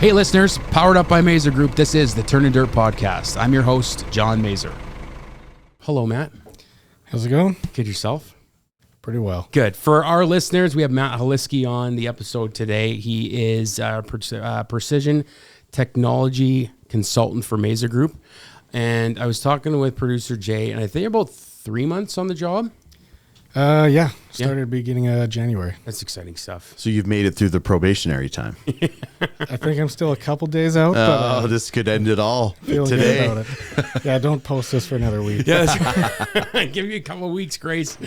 Hey listeners, powered up by Mazergroup, this is the Turnin Dirt podcast. I'm your host, John Mazer. Hello, Matt. How's it going? Good, yourself? Pretty well. Good. For our listeners, we have Matt Holizki on the episode today. He is a precision technology consultant for Mazergroup. And I was talking with producer Jay, and I think about 3 months on the job. Yeah. Started beginning of January. That's exciting stuff. So you've made it through the probationary time. I think I'm still a couple days out. But, this could end it all feeling today. good about it. Yeah, don't post this for another week. Yeah, give you a couple of weeks grace.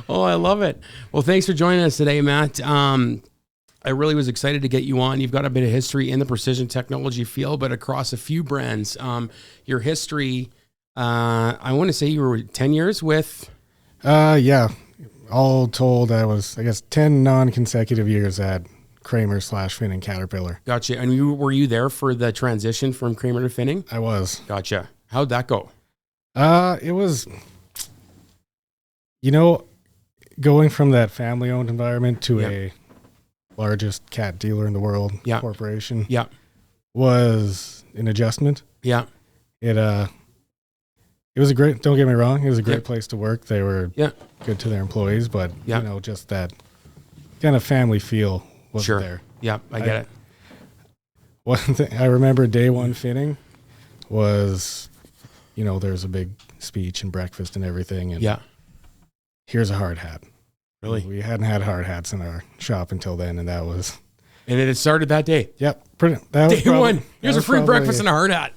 Oh, I love it. Well, thanks for joining us today, Matt. I really was excited to get you on. You've got a bit of history in the precision technology field, but across a few brands. Your history, I want to say you were 10 years with... Yeah. All told, I was, 10 non-consecutive years at Kramer/Finn and Caterpillar. Gotcha. And were you there for the transition from Kramer to Finning? I was. Gotcha. How'd that go? It was, going from that family-owned environment to a largest cat dealer in the world corporation was an adjustment. Yeah. It was a great, don't get me wrong, it was a great place to work. They were good to their employees, but, just that kind of family feel wasn't there. Yeah, I get it. One thing I remember day one fitting was, there's a big speech and breakfast and everything. And here's a hard hat. Really? We hadn't had hard hats in our shop until then, and that was... And it started that day? Yep. That was day one. Here's a free breakfast and a hard hat.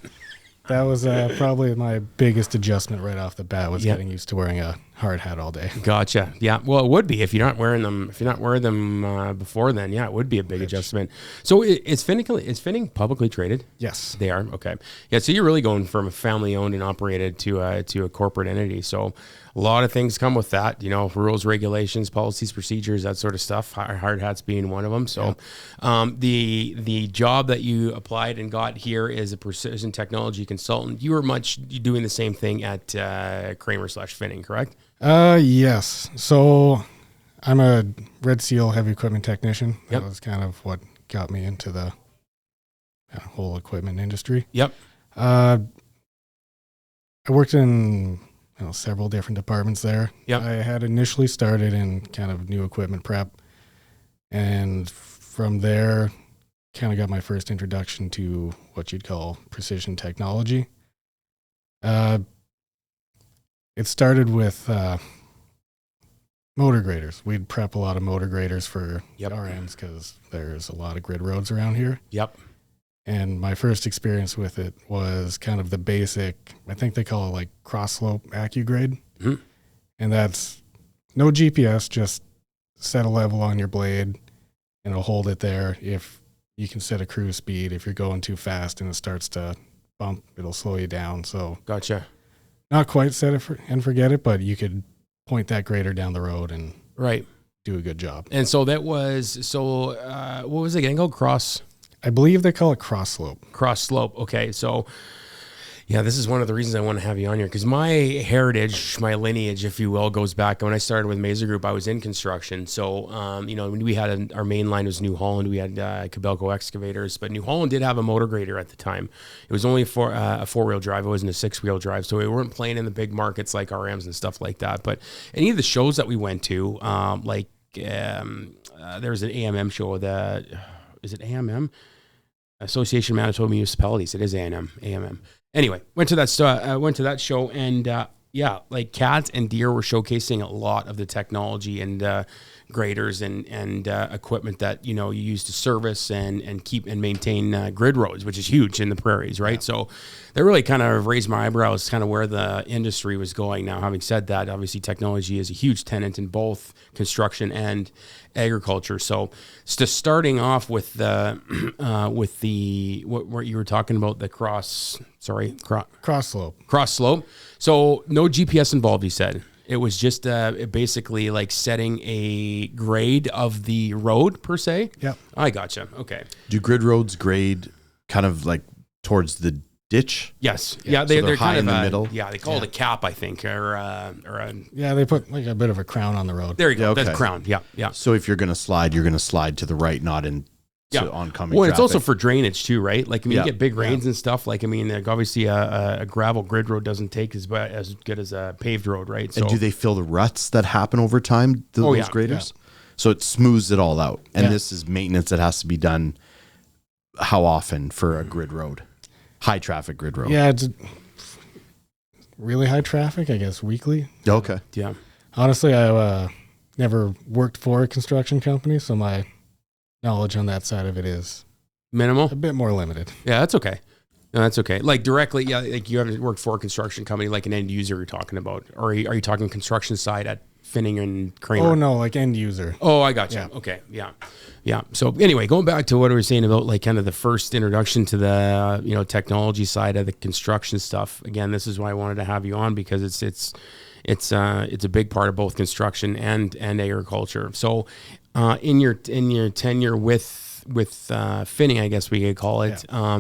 That was probably my biggest adjustment right off the bat was getting used to wearing a hard hat all day. Gotcha. Yeah. Well, it would be if you're not wearing them. If you're not wearing them before then, it would be a big adjustment. So is Finning publicly traded? Yes, they are. Okay. Yeah. So you're really going from a family owned and operated to a corporate entity. So a lot of things come with that. Rules, regulations, policies, procedures, that sort of stuff. Hard hats being one of them. So the job that you applied and got here is a precision technology consultant. You were much doing the same thing at Kramer/Finning, correct? Yes. So I'm a Red Seal heavy equipment technician. That was kind of what got me into the whole equipment industry. Yep. I worked in several different departments there. Yep. I had initially started in kind of new equipment prep, and from there kind of got my first introduction to what you'd call precision technology. It started with motor graders. We'd prep a lot of motor graders for RMs because there's a lot of grid roads around here. Yep. And my first experience with it was kind of the basic, I think they call it like cross-slope AccuGrade. Mm-hmm. And that's no GPS, just set a level on your blade and it'll hold it there. If you can set a cruise speed, if you're going too fast and it starts to bump, it'll slow you down. So gotcha. Not quite set it and forget it, but you could point that grader down the road and do a good job. And so that was, what was it again called? I believe they call it cross slope. Cross slope. Okay. So this is one of the reasons I want to have you on here because my heritage, my lineage, if you will, goes back. When I started with Mazergroup, I was in construction. So, when we had our main line was New Holland. We had Cabelco excavators, but New Holland did have a motor grader at the time. It was only for a 4-wheel drive. It wasn't a 6-wheel drive. So we weren't playing in the big markets like RMs and stuff like that. But any of the shows that we went to, there was an AMM show. Is it AMM? Association of Manitoba Municipalities. It is AMM. Anyway, went to that show, and like cats and deer were showcasing a lot of the technology and graders and equipment that you use to service and keep and maintain grid roads, which is huge in the prairies, right? Yeah. So that really kind of raised my eyebrows, kind of where the industry was going. Now, having said that, obviously technology is a huge tenet in both construction and agriculture. So starting off with the what you were talking about, the cross slope. So no GPS involved, you said. It was just basically like setting a grade of the road per se. Yeah, I gotcha. Okay. Do grid roads grade kind of like towards the ditch? Yes. Yeah. They're high kind in of the middle. Yeah, they call it a cap, I think, they put like a bit of a crown on the road. There you go. Yeah, okay. That's crown. Yeah. So if you're going to slide, you're going to slide to the right, not in to oncoming Well, traffic. it's also for drainage too, right? Like, I mean, Yeah. you get big rains and stuff. Like, I mean, like obviously a gravel grid road doesn't take as good as a paved road, right? So, And do they fill the ruts that happen over time, those yeah. graders? So it smooths it all out. And Yeah. this is maintenance that has to be done how often for a grid road? High traffic grid road. Yeah, it's really high traffic, I guess, weekly. Okay. yeah. Honestly, I never worked for a construction company, so my knowledge on that side of it is Minimal. a bit more limited. Yeah, that's okay. No, that's okay. Like directly, yeah, like you haven't worked for a construction company, like an end user you're talking about, or are you talking construction side at Finning and Kramer? Oh, no, like end user. Oh, I got you. Yeah. Okay. Yeah. Yeah. So anyway, going back to what I was saying about like kind of the first introduction to the, technology side of the construction stuff. Again, this is why I wanted to have you on, because it's a big part of both construction and agriculture. So, in your tenure with Finning, I guess we could call it. Yeah.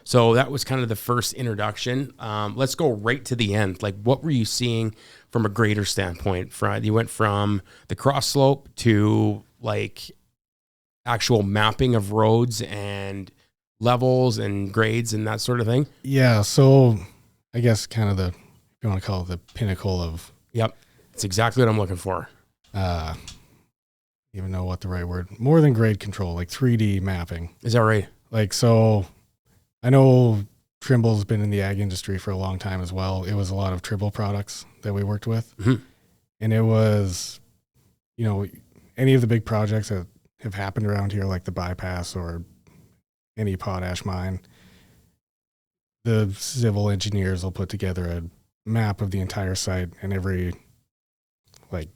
So that was kind of the first introduction. Let's go right to the end. Like, what were you seeing from a grader standpoint? You went from the cross slope to like actual mapping of roads and levels and grades and that sort of thing. Yeah, so I guess kind of if you want to call it the pinnacle of, Yep. It's exactly what I'm looking for. even know what the right word, more than grade control, like 3D mapping. Is that right? Like, so I know Trimble's been in the ag industry for a long time as well. It was a lot of Trimble products that we worked with. Mhm. And it was, any of the big projects that have happened around here, like the bypass or any potash mine, the civil engineers will put together a map of the entire site and every like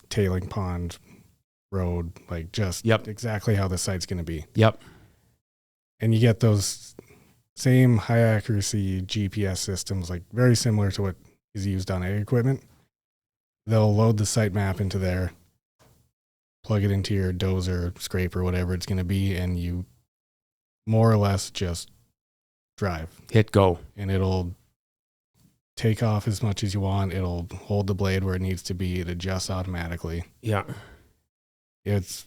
tailing pond, road, like just Yep. exactly how the site's going to be. Yep. And you get those same high accuracy GPS systems, like very similar to what is used on ag equipment. They'll load the site map into there, plug it into your dozer, scraper, whatever it's going to be, and you more or less just drive. Hit go. And it'll take off as much as you want. It'll hold the blade where it needs to be. It adjusts automatically. Yeah. It's,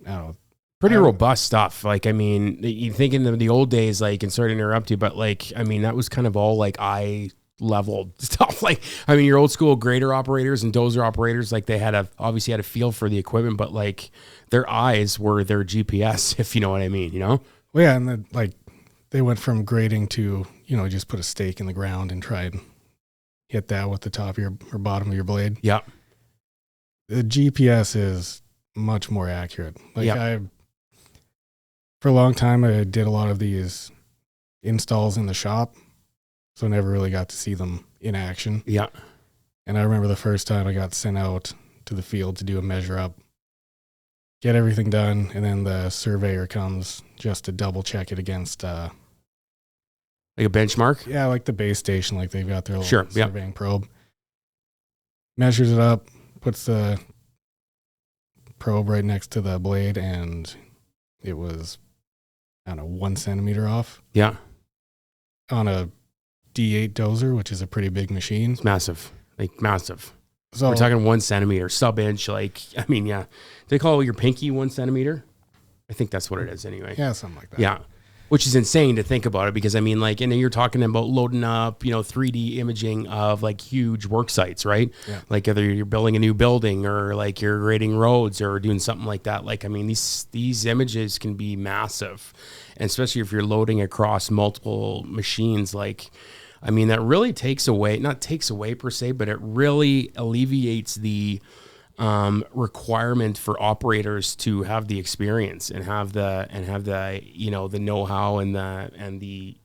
I don't know. Pretty robust stuff. Like, I mean, you think in the old days, like, and sorry to interrupt you, but like, I mean, that was kind of all like eye level stuff. Like, I mean, your old school grader operators and dozer operators, like they obviously had a feel for the equipment, but like their eyes were their GPS, if you know what I mean, Well, yeah. And then like they went from grading to, just put a stake in the ground and try and hit that with the top of or bottom of your blade. Yeah. The GPS is much more accurate. Like Yeah. for a long time, I did a lot of these installs in the shop, so I never really got to see them in action. Yeah. And I remember the first time I got sent out to the field to do a measure up, get everything done, and then the surveyor comes just to double check it against, Like a benchmark. yeah, like the base station, like they've got their little Sure, yep. surveying probe. Measures it up, puts the probe right next to the blade, and it was, I don't know, 1 centimeter off Yeah. on a D8 dozer, which is a pretty big machine. It's massive. Like massive. So We're talking 1 centimeter, sub inch. Like, I mean, yeah. Do they call your pinky 1 centimeter? I think that's what it is anyway. yeah, something like that. Yeah. Which is insane to think about it, because I mean, like, and then you're talking about loading up, 3D imaging of like huge work sites, right? Yeah. Like whether you're building a new building or like you're grading roads or doing something like that. Like, I mean, these images can be massive, and especially if you're loading across multiple machines. Like, I mean, that really not takes away per se, but it really alleviates the requirement for operators to have the experience and have the the know-how and the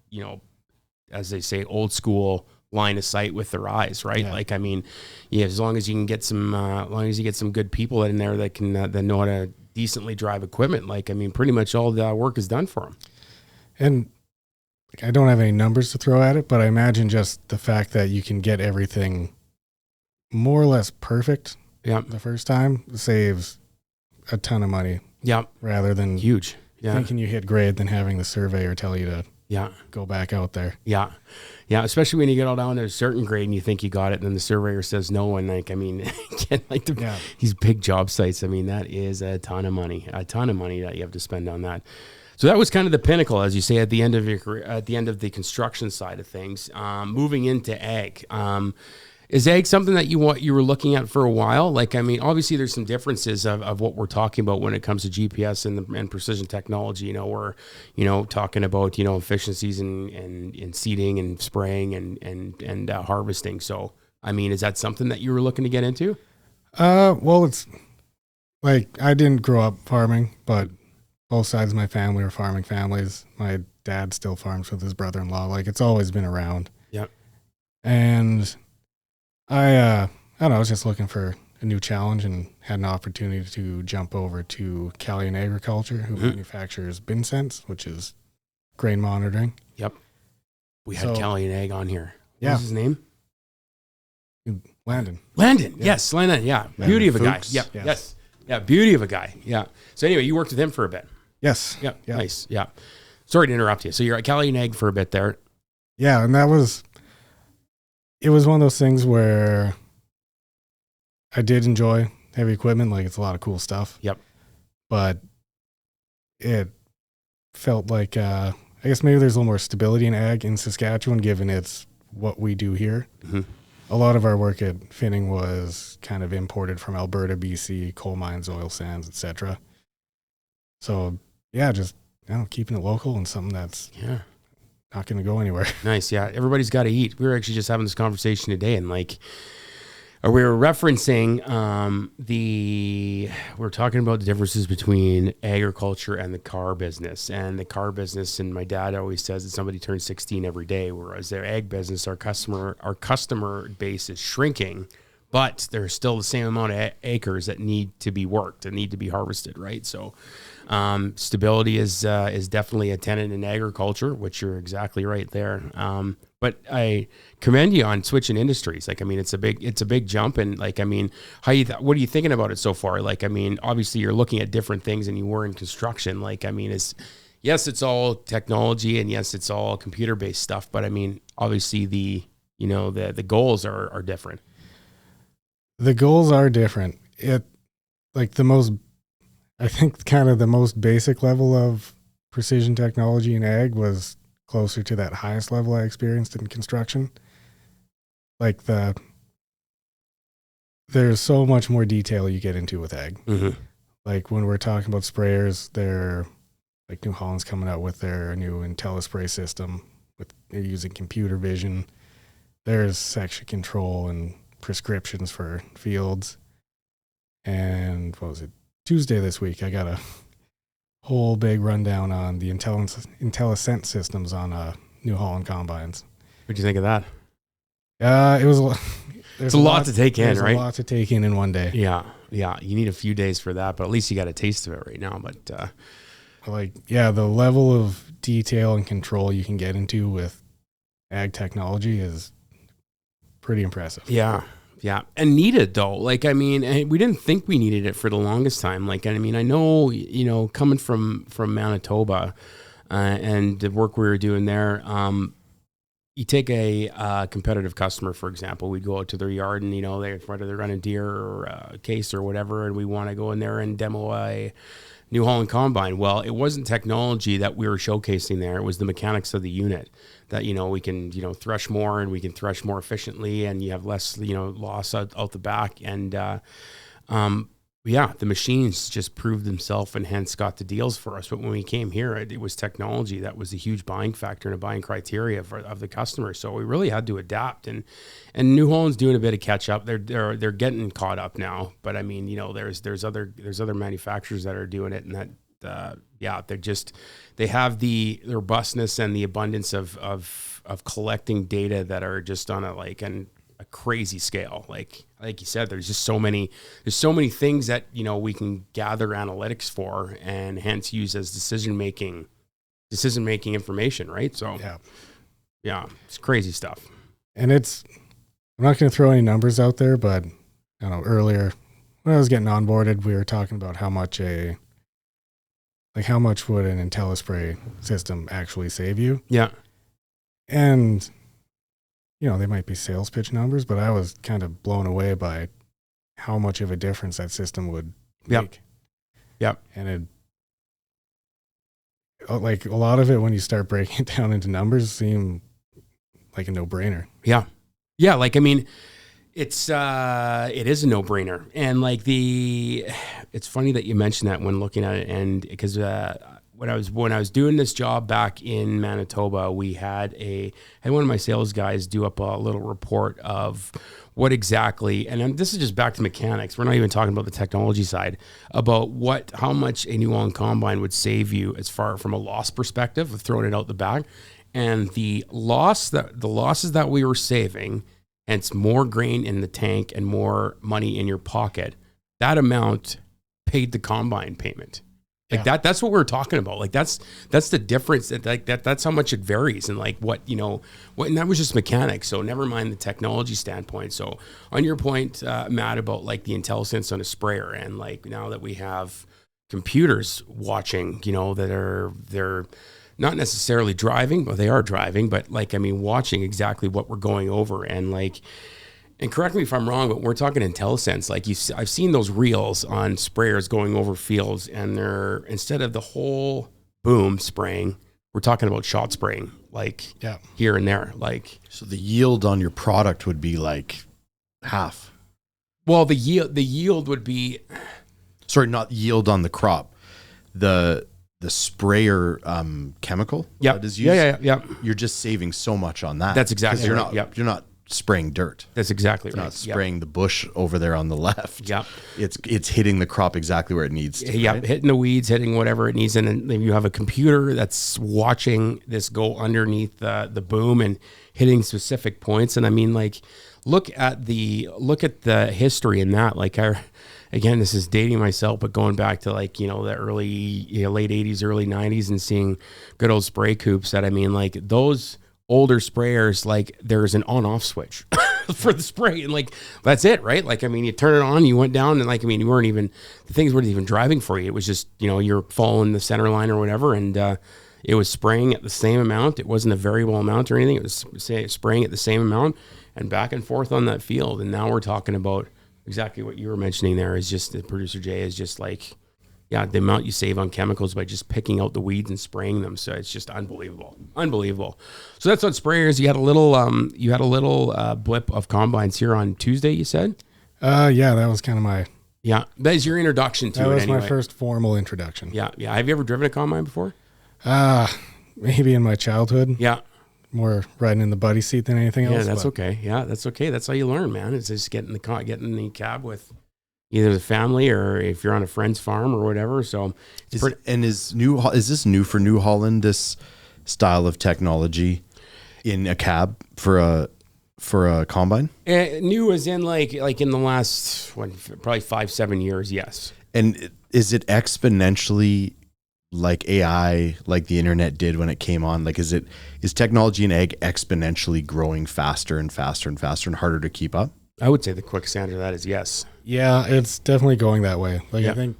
as they say, old school line of sight with their eyes, right? Yeah. Like, I mean, yeah, as long as you can get some as long as you get some good people in there that can that know how to decently drive equipment, like, I mean, pretty much all the work is done for them. And like, I don't have any numbers to throw at it, but I imagine just the fact that you can get everything more or less perfect the first time saves a ton of money. Yeah. Rather than Huge. Yeah. thinking you hit grade than having the surveyor tell you to go back out there. Yeah. Yeah. Especially when you get all down to a certain grade and you think you got it, and then the surveyor says no. And like, I mean, like these big job sites, I mean, that is a ton of money that you have to spend on that. So that was kind of the pinnacle, as you say, at the end of your career, at the end of the construction side of things. Moving into ag, is ag something that you were looking at for a while? Like, I mean, obviously there's some differences of what we're talking about when it comes to GPS and precision technology. You know, we're, talking about, efficiencies in seeding and spraying and harvesting. So, I mean, is that something that you were looking to get into? Well, it's like I didn't grow up farming, but both sides of my family are farming families. My dad still farms with his brother-in-law. Like, it's always been around. Yep. And I don't know, I was just looking for a new challenge and had an opportunity to jump over to Calian Agriculture, who manufactures BinSense, which is grain monitoring. Yep. We had Calian Ag on here. What was his name? Landon. Yes, Landon. Yeah. Beauty of a guy. Yep. Yes. Yeah. Beauty of a guy. Yeah. So anyway, you worked with him for a bit. Yes. Yeah. Nice. Yeah. Sorry to interrupt you. So you're at Calian Ag for a bit there. Yeah. And it was one of those things where I did enjoy heavy equipment. Like, it's a lot of cool stuff. Yep. But it felt like, I guess maybe there's a little more stability in ag in Saskatchewan, given it's what we do here. Mm-hmm. A lot of our work at Finning was kind of imported from Alberta, BC, coal mines, oil sands, etc. So yeah, just keeping it local and something that's not going to go anywhere. Nice. Yeah. Everybody's got to eat. We were actually just having this conversation today, and we were referencing we're talking about the differences between agriculture and the car business. And the car business, and my dad always says that somebody turns 16 every day, whereas their ag business, our customer base is shrinking, but there's still the same amount of acres that need to be worked and need to be harvested, right? So stability is definitely a tenet in agriculture, which you're exactly right there. But I commend you on switching industries. Like, I mean, it's a big jump. And like, I mean, what are you thinking about it so far? Like, I mean, obviously you're looking at different things than you were in construction. Like, I mean, yes, it's all technology, and yes, it's all computer-based stuff. But I mean, obviously the goals are different. The goals are different. I think kind of the most basic level of precision technology in ag was closer to that highest level I experienced in construction. Like, there's so much more detail you get into with ag. Mm-hmm. Like, when we're talking about sprayers, they're like New Holland's coming out with their new IntelliSpray system they're using computer vision. There's section control and prescriptions for fields. And what was it? Tuesday this week, I got a whole big rundown on the IntelliSense systems on New Holland combines. What'd you think of that? It was it's a lot to take in, right? A lot to take in one day. Yeah. You need a few days for that, but at least you got a taste of it right now. But the level of detail and control you can get into with ag technology is pretty impressive. Yeah. Yeah. And needed though. Like, I mean, we didn't think we needed it for the longest time. Like, I mean, I know, coming from Manitoba and the work we were doing there, you take a competitive customer, for example, we'd go out to their yard and, whether they're running deer or a case or whatever, and we want to go in there and demo a New Holland combine. Well, it wasn't technology that we were showcasing there. It was the mechanics of the unit that, we can, thresh more, and we can thresh more efficiently, and you have less, loss out the back. And, the machines just proved themselves and hence got the deals for us. But when we came here, it was technology that was a huge buying factor and a buying criteria of the customer. So we really had to adapt, and New Holland's doing a bit of catch up. They're getting caught up now. But I mean, there's other manufacturers that are doing it, and that they have the robustness and the abundance of collecting data that are just on a crazy scale. Like you said, there's so many things that, we can gather analytics for and hence use as decision making information. Right. So yeah, it's crazy stuff. And I'm not going to throw any numbers out there, but I don't know, earlier when I was getting onboarded, we were talking about how much would an IntelliSpray system actually save you? Yeah. And they might be sales pitch numbers, but I was kind of blown away by how much of a difference that system would make. Yep. And like a lot of it, when you start breaking it down into numbers, seem like a no-brainer. Yeah. Yeah. Like, I mean, it is a no-brainer. And like it's funny that you mentioned that when looking at it, and because when I was doing this job back in Manitoba, we had one of my sales guys do up a little report of what exactly, and this is just back to mechanics. We're not even talking about the technology side, about how much a New Holland combine would save you as far from a loss perspective of throwing it out the back, and the losses that we were saving, and it's more grain in the tank and more money in your pocket. That amount paid the combine payment. Like that's what we're talking about. Like that's the difference. That's how much it varies, and like and that was just mechanics. So never mind the technology standpoint. So on your point, Matt, about like the IntelliSense on a sprayer, and like now that we have computers watching, that they're not necessarily driving, but they are driving, but like, I mean, watching exactly what we're going over, and like, and correct me if I'm wrong, but we're talking IntelliSense. Like I've seen those reels on sprayers going over fields, and they're, instead of the whole boom spraying, we're talking about shot spraying, like here and there. Like, so the yield on your product would be like half. Well, the yield would be, sorry, not yield on the crop. The sprayer chemical that is used. Yeah. You're just saving so much on that. That's exactly right. You're not spraying dirt. That's exactly It's right. not spraying the bush over there on the left. Yeah. It's hitting the crop exactly where it needs to. Yeah, right? hitting the weeds, hitting whatever it needs, and then you have a computer that's watching this go underneath the boom and hitting specific points. And I mean, like, look at the history in that. Like, again, this is dating myself, but going back to like, the early, late 80s, early 90s, and seeing good old spray coops that, I mean, like those older sprayers, like there's an on-off switch for the spray, and like that's it, right? Like, I mean, you turn it on, you went down, and like, I mean, the things weren't even driving for you. It was just, you're following the center line or whatever, and it was spraying at the same amount. It wasn't a variable amount or anything. It was spraying at the same amount and back and forth on that field. And now we're talking about exactly what you were mentioning there, is just the producer Jay is just like, the amount you save on chemicals by just picking out the weeds and spraying them. So it's just unbelievable. So that's on sprayers. You had a little blip of combines here on Tuesday, you said? That was kind of my... Yeah, that is your introduction to it anyway. That was my first formal introduction. Yeah. Have you ever driven a combine before? Maybe in my childhood. Yeah. More riding in the buddy seat than anything else. Yeah, that's okay. Yeah, that's okay. That's how you learn, man. It's just getting the cab with either the family, or if you're on a friend's farm or whatever. So, is this new for New Holland, this style of technology in a cab for a combine? New as in like in the last probably 5-7 years, yes. And is it exponentially like AI, like the internet did when it came on? Like, is technology in ag exponentially growing faster and faster and faster and harder to keep up? I would say the quick answer to that is yes. Yeah, it's definitely going that way. Like, I think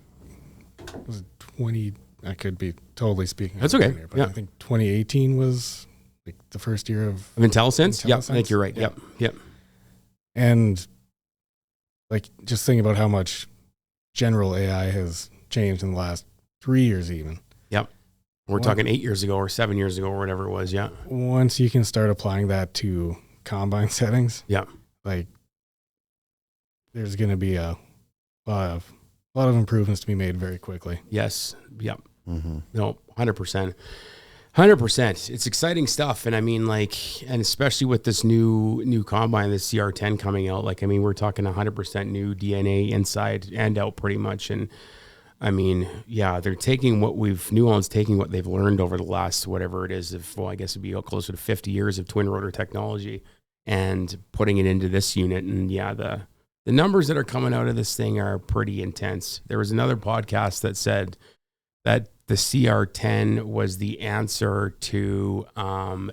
it was 20, I could be totally speaking. That's okay. Here, but I think 2018 was like the first year of IntelliSense. Yeah, I think you're right. Yep. And like, just think about how much general AI has changed in the last 3 years even. Yep. We're talking 8 years ago or 7 years ago or whatever it was. Yeah. Once you can start applying that to combine settings. Yeah. Like, there's going to be a lot of improvements to be made very quickly. Yes. Yep. Mm-hmm. No, 100%. 100%. It's exciting stuff. And I mean, like, and especially with this new combine, the CR10 coming out, like, I mean, we're talking 100% new DNA inside and out pretty much. And I mean, they're taking New Holland's taking what they've learned over the last, whatever it is, I guess it'd be closer to 50 years of twin rotor technology, and putting it into this unit. And the numbers that are coming out of this thing are pretty intense. There was another podcast that said that the CR10 was the answer to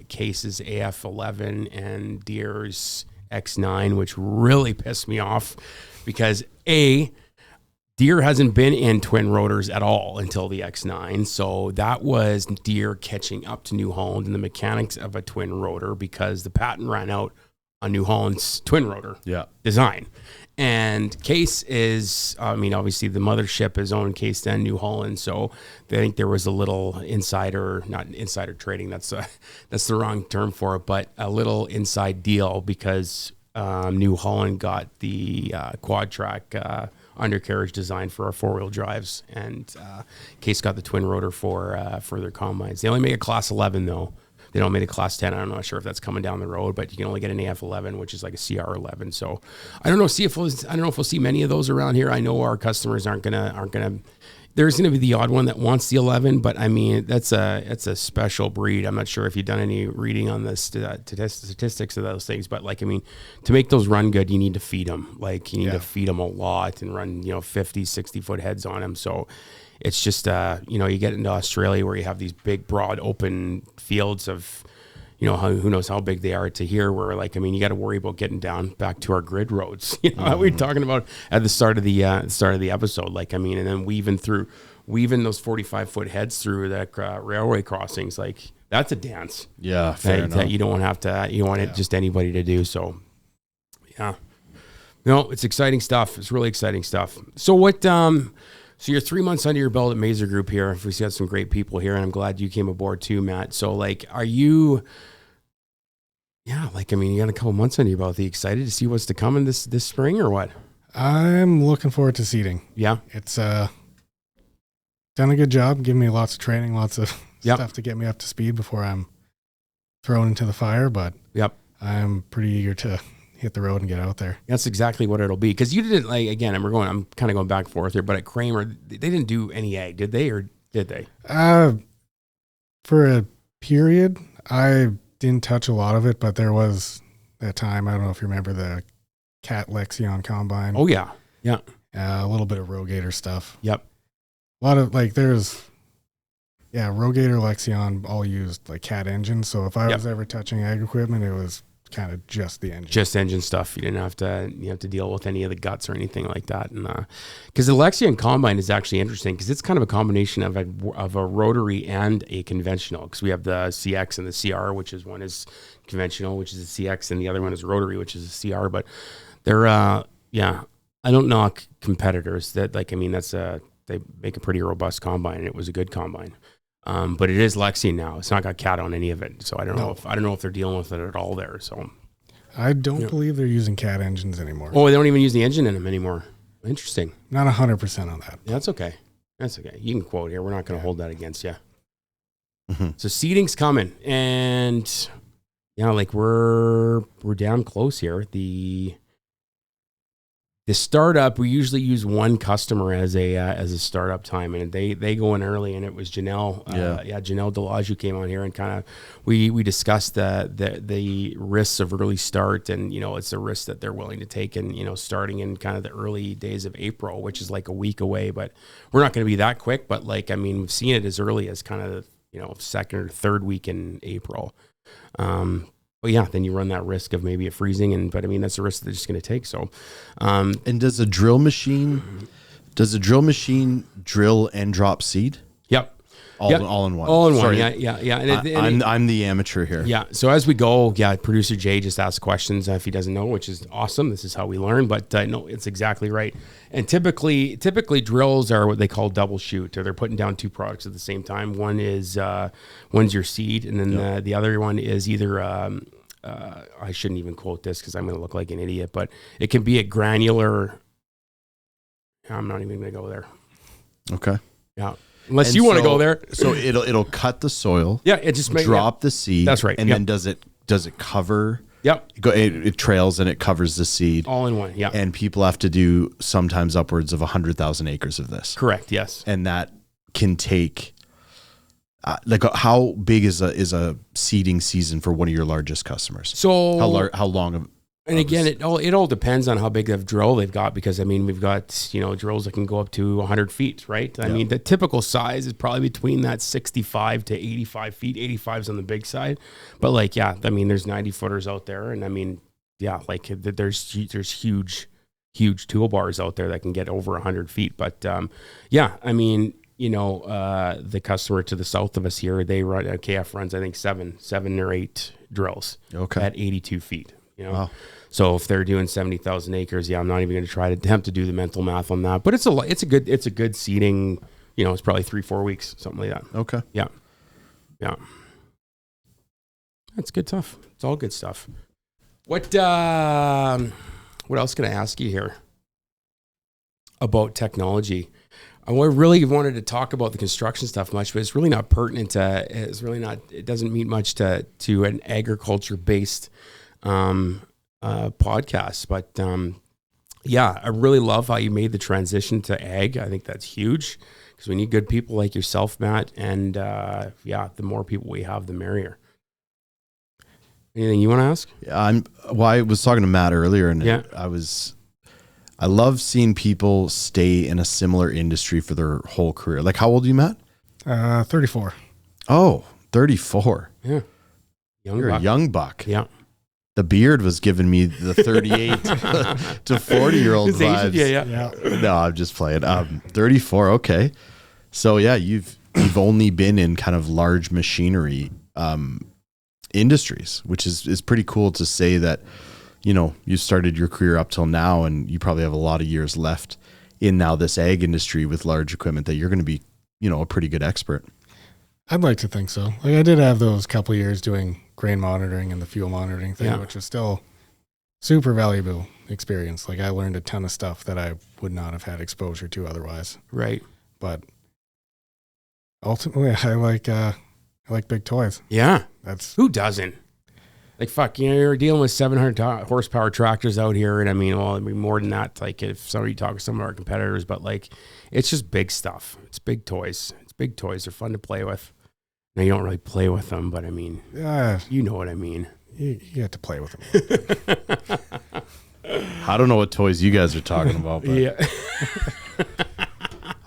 Case's AF11 and Deere's X9, which really pissed me off because Deere hasn't been in twin rotors at all until the X9. So that was Deere catching up to New Holland and the mechanics of a twin rotor, because the patent ran out on New Holland's twin rotor design. And Case is, I mean, obviously the mothership is owned Case then New Holland. So I think there was a little not insider trading. That's the wrong term for it, but a little inside deal because New Holland got the quad track undercarriage design for our 4-wheel drives, and Case got the twin rotor for their combines. They only make a class 11 though. They don't make a class 10. I'm not sure if that's coming down the road, but you can only get an AF11, which is like a CR11. So I don't know. I don't know if we'll see many of those around here. I know our customers aren't gonna. There's gonna be the odd one that wants the 11, but I mean that's a special breed. I'm not sure if you've done any reading on the statistics of those things, but like I mean, to make those run good, you need to feed them. Like you need to feed them a lot and run 50, 60 foot heads on them. So. It's just, you get into Australia where you have these big, broad, open fields of, who knows how big they are to here where, like, I mean, you got to worry about getting down back to our grid roads, we were talking about at the start of the episode. Like, I mean, and then weaving those 45-foot heads through the railway crossings, like, that's a dance. Yeah, fair enough. That you don't want it just anybody to do. So, yeah. No, it's exciting stuff. It's really exciting stuff. So what, so you're 3 months under your belt at Mazergroup here. We've got some great people here, and I'm glad you came aboard too, Matt. So, like, are you? Yeah, like I mean, you got a couple months under your belt. Are you excited to see what's to come in this spring, or what? I'm looking forward to seeding. Yeah, it's done a good job, giving me lots of training, lots of stuff to get me up to speed before I'm thrown into the fire. But I'm pretty eager to hit the road and get out there. That's exactly what it'll be. Because you didn't, like, again, I'm kind of going back and forth here, but at Kramer, they didn't do any ag, did they, or did they? For a period, I didn't touch a lot of it, but there was that time, I don't know if you remember the Cat Lexion combine. Oh, yeah. Yeah. A little bit of Rogator stuff. Yep. A lot of, like, Rogator, Lexion all used, like, Cat engines. So if I was ever touching ag equipment, it was kind of just the engine. Just engine stuff. You didn't have to deal with any of the guts or anything like that. And because the Lexion combine is actually interesting because it's kind of a combination of a rotary and a conventional. Because we have the CX and the CR, which is one is conventional, which is a CX, and the other one is rotary, which is a CR. But they're I don't knock competitors. That they make a pretty robust combine, and it was a good combine. But it is Lexion now. It's not got Cat on any of it, so I don't know if they're dealing with it at all there. So I don't believe they're using Cat engines anymore. Oh, they don't even use the engine in them anymore. Interesting. Not 100% on that. Yeah, that's okay. That's okay. You can quote here. We're not going to hold that against you. Mm-hmm. So seeding's coming, and like we're damn close here. The startup, we usually use one customer as a startup time, and they go in early, and it was Janelle. Janelle Delage who came on here and kind of we discussed the risks of early start, and it's a risk that they're willing to take, and starting in kind of the early days of April, which is like a week away, but we're not going to be that quick. But like I mean, we've seen it as early as kind of second or third week in April. But yeah, then you run that risk of maybe it freezing, but I mean that's a risk they're just going to take. So, and does a drill machine drill and drop seed? Yep. All in one. All in one. Yeah. And I'm the amateur here. Yeah. So as we go, producer Jay just asked questions if he doesn't know, which is awesome. This is how we learn. But no, it's exactly right. And typically drills are what they call double shoot, or they're putting down two products at the same time. One's your seed, and then the other one is either I shouldn't even quote this because I'm going to look like an idiot, but it can be a granular. I'm not even going to go there. Okay. Yeah. Unless you want to go there. So it'll cut the soil. Yeah, it just drop the seed. That's right. And then does it cover? Yep. It trails and it covers the seed. All in one. Yeah. And people have to do sometimes upwards of 100,000 acres of this. Correct. Yes. And that can take how big is a seeding season for one of your largest customers? So how long? And again, it all depends on how big of drill they've got, because I mean we've got drills that can go up to 100 feet, right? I mean the typical size is probably between that 65 to 85 feet. 85 is on the big side, but I mean there's 90 footers out there, and I mean there's huge toolbars out there that can get over 100 feet. But I mean the customer to the south of us here, they run KF runs I think seven or eight drills at 82 feet. You know, Wow. so if they're doing 70,000 acres, I'm not even going to try to attempt to do the mental math on that. But it's a good seeding. You know, it's probably 3-4 weeks, something like that. Okay. Yeah. That's good stuff. It's all good stuff. What else can I ask you here about technology? I really wanted to talk about the construction stuff much, but it's really not pertinent to, it doesn't mean much to an agriculture based podcast. But I really love how you made the transition to ag. I think that's huge because we need good people like yourself, Matt. And the more people we have, the merrier. Anything you want to ask? Yeah, I was talking to Matt earlier, and Yeah. I love seeing people stay in a similar industry for their whole career. Like, how old are you, Matt? 34. Oh, 34. Yeah. You're a young buck. Yeah. The beard was giving me the 38 to 40-year-old vibes. Yeah. No, I'm just playing. 34. Okay. So yeah, you've only been in kind of large machinery industries, which is pretty cool to say that, you know, you started your career up till now and you probably have a lot of years left in now this ag industry with large equipment that you're going to be, you know, a pretty good expert. I'd like to think so. Like I did have those couple of years doing grain monitoring and the fuel monitoring thing, which was still super valuable experience. Like I learned a ton of stuff that I would not have had exposure to otherwise. Right. But ultimately I like big toys. Yeah. That's who doesn't? Like, fuck, you know, you're dealing with 700 horsepower tractors out here. And I mean, more than that, like if somebody talks to some of our competitors, but like, it's just big stuff. It's big toys. They're fun to play with. Now you don't really play with them, but I mean, you know what I mean. You get to play with them. I don't know what toys you guys are talking about, but yeah.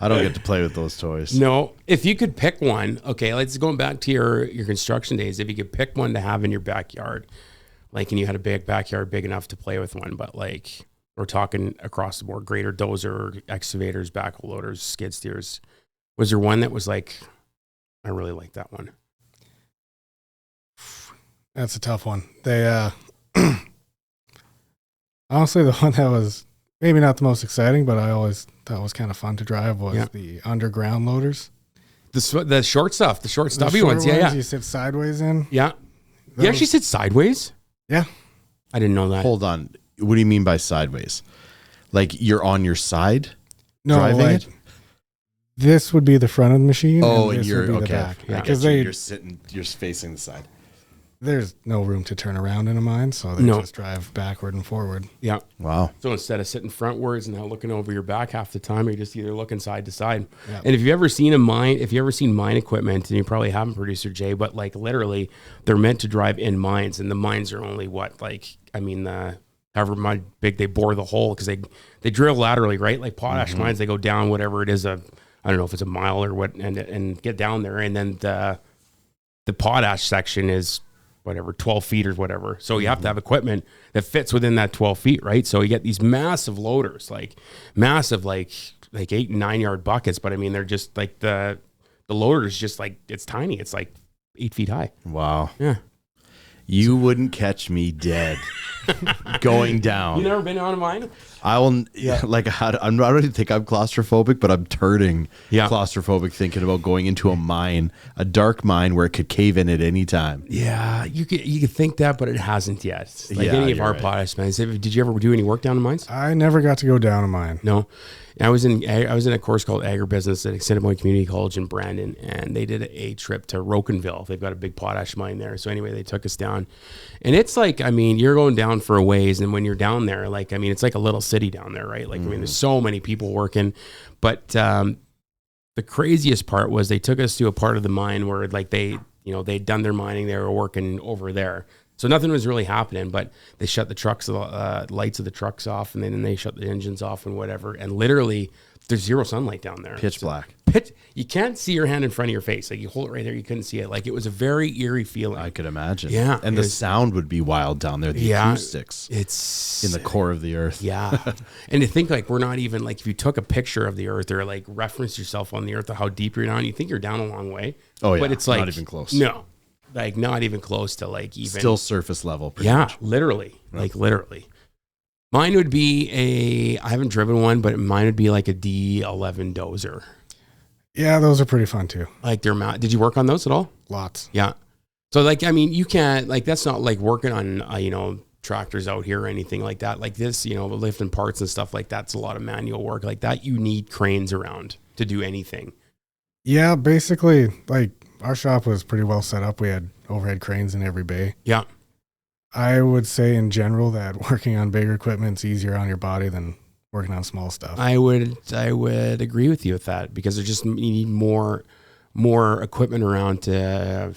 I don't get to play with those toys. No, if you could pick one, okay, let's go back to your construction days. If you could pick one to have in your backyard, like, and you had a big backyard big enough to play with one, but like we're talking across the board, grader, dozer, excavators, backhoe loaders, skid steers. Was there one that was like, I really like that one? That's a tough one. They, honestly, the one that was maybe not the most exciting, but I always thought was kind of fun to drive was the underground loaders. The short stuff, the short stubby ones. Yeah. You sit sideways in. Yeah. You actually sit sideways? Yeah. I didn't know that. Hold on. What do you mean by sideways? Like you're on your side driving it? This would be the front of the machine. Oh, and and this you're would be okay. the back. Yeah, Because you're facing the side. There's no room to turn around in a mine, so they just drive backward and forward. Yeah. Wow. So instead of sitting frontwards and now looking over your back half the time, you're just either looking side to side. Yep. And if you've ever seen mine equipment, and you probably haven't, Producer Jay, but like literally they're meant to drive in mines, and the mines are only however big they bore the hole, because they drill laterally, right? Like potash mines, they go down whatever it is, I don't know if it's a mile or what, and get down there, and then the potash section is whatever, 12 feet or whatever. So you have to have equipment that fits within that 12 feet, right? So you get these massive loaders, like 8 and 9 yard buckets. But I mean, they're just like the loader's just like, it's tiny. It's like 8 feet high. Wow. Yeah. You wouldn't catch me dead going down. You never been on a mine? I will. Yeah. Like I don't really think I'm claustrophobic, but I'm turning claustrophobic thinking about going into a mine, a dark mine where it could cave in at any time. Yeah, you could think that, but it hasn't yet. Like any of our potash mines. Did you ever do any work down in mines? I never got to go down a mine. No. I was in a course called Agribusiness at Assiniboine Community College in Brandon, and they did a trip to Rocanville. They've got a big potash mine there. So anyway, they took us down, and it's like, I mean, you're going down for a ways, and when you're down there, like, I mean, it's like a little city down there, right? Like, I mean, there's so many people working, but the craziest part was they took us to a part of the mine where like they'd done their mining, they were working over there. So nothing was really happening, but they shut the trucks, lights of the trucks off, and then they shut the engines off and whatever. And literally, there's zero sunlight down there. Pitch black. You can't see your hand in front of your face. Like, you hold it right there, you couldn't see it. Like, it was a very eerie feeling. I could imagine. Yeah. And the sound would be wild down there. The acoustics. It's in the core of the earth. Yeah. And to think, like, we're not even, like, if you took a picture of the earth or like reference yourself on the earth of how deep you're down, you think you're down a long way. Oh yeah. But it's like not even close. No. Like not even close to like even Still surface level. Pretty yeah, much. literally, like literally. Mine would be I haven't driven one, but mine would be like a D11 dozer. Yeah, those are pretty fun too. Like did you work on those at all? Lots. Yeah. So like, I mean, you can't like, that's not like working on, tractors out here or anything like that. Like this, lifting parts and stuff like that's a lot of manual work like that. You need cranes around to do anything. Yeah, basically, like our shop was pretty well set up. We had overhead cranes in every bay. Yeah. I would say in general that working on bigger equipment's easier on your body than working on small stuff. I would agree with you with that because you need more equipment around to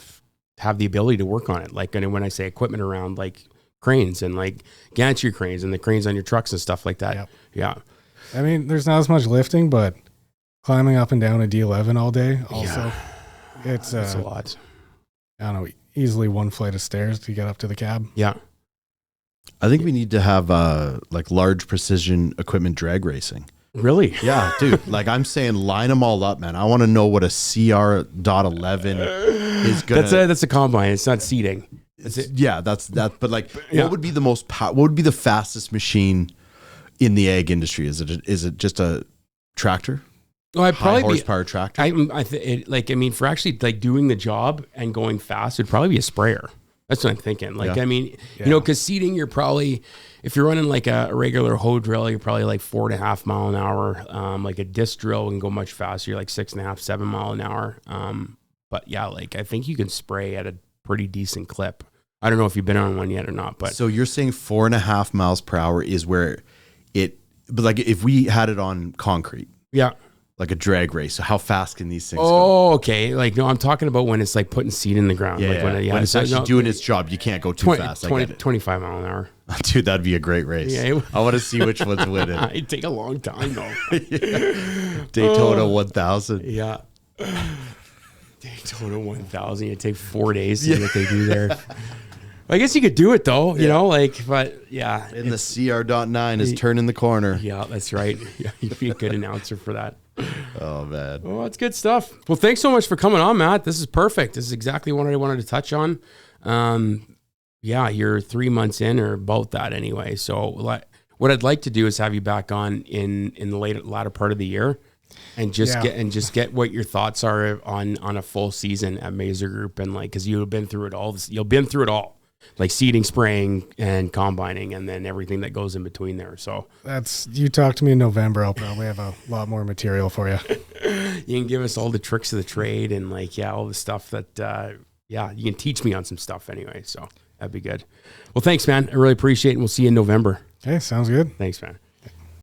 have the ability to work on it. Like, and when I say equipment around, like cranes and like gantry cranes and the cranes on your trucks and stuff like that. Yep. Yeah. I mean, there's not as much lifting, but climbing up and down a D11 all day also, it's a lot. I don't know, easily one flight of stairs to get up to the cab. Yeah. I think we need to have like large precision equipment drag racing. Really? Yeah, dude. Like I'm saying, line them all up, man. I want to know what a CR.11 is gonna. That's a combine. It's not seating. Yeah, that's that. But like, what would be the what would be the fastest machine in the ag industry? Is it just a tractor? Well, I'd probably high horsepower tractor. For actually like doing the job and going fast, it'd probably be a sprayer. That's what I'm thinking. Like, because seating, you're probably, if you're running like a regular hoe drill, you're probably like 4.5 mile an hour. Like a disc drill can go much faster. You're like 6.5, 7 mile an hour. But yeah, like I think you can spray at a pretty decent clip. I don't know if you've been on one yet or not, but so you're saying 4.5 miles per hour is where but like if we had it on concrete, yeah, like a drag race. So how fast can these things go? Oh, okay. Like, no, I'm talking about when it's like putting seed in the ground. Yeah, like when it's actually doing its job, you can't go too fast. 25 mile an hour. Dude, that'd be a great race. Yeah, I want to see which one's winning. It'd take a long time though. Daytona 1000. Yeah. Daytona 1000. It'd take 4 days to see what they do there. I guess you could do it though, but yeah. And the CR.9 is turning the corner. Yeah, that's right. Yeah, you'd be a good announcer for that. Oh, man. Well, that's good stuff. Well, thanks so much for coming on, Matt. This is perfect. This is exactly what I wanted to touch on. You're 3 months in or about that anyway. So what I'd like to do is have you back on in the latter part of the year and just get what your thoughts are on a full season at Mazergroup and like, cause you've been through it all. You've been through it all. Like seeding, spraying, and combining, and then everything that goes in between there. So you talk to me in November, I'll probably have a lot more material for you. You can give us all the tricks of the trade and all the stuff that, you can teach me on some stuff anyway. So that'd be good. Well, thanks, man. I really appreciate it. And we'll see you in November. Okay, sounds good. Thanks, man.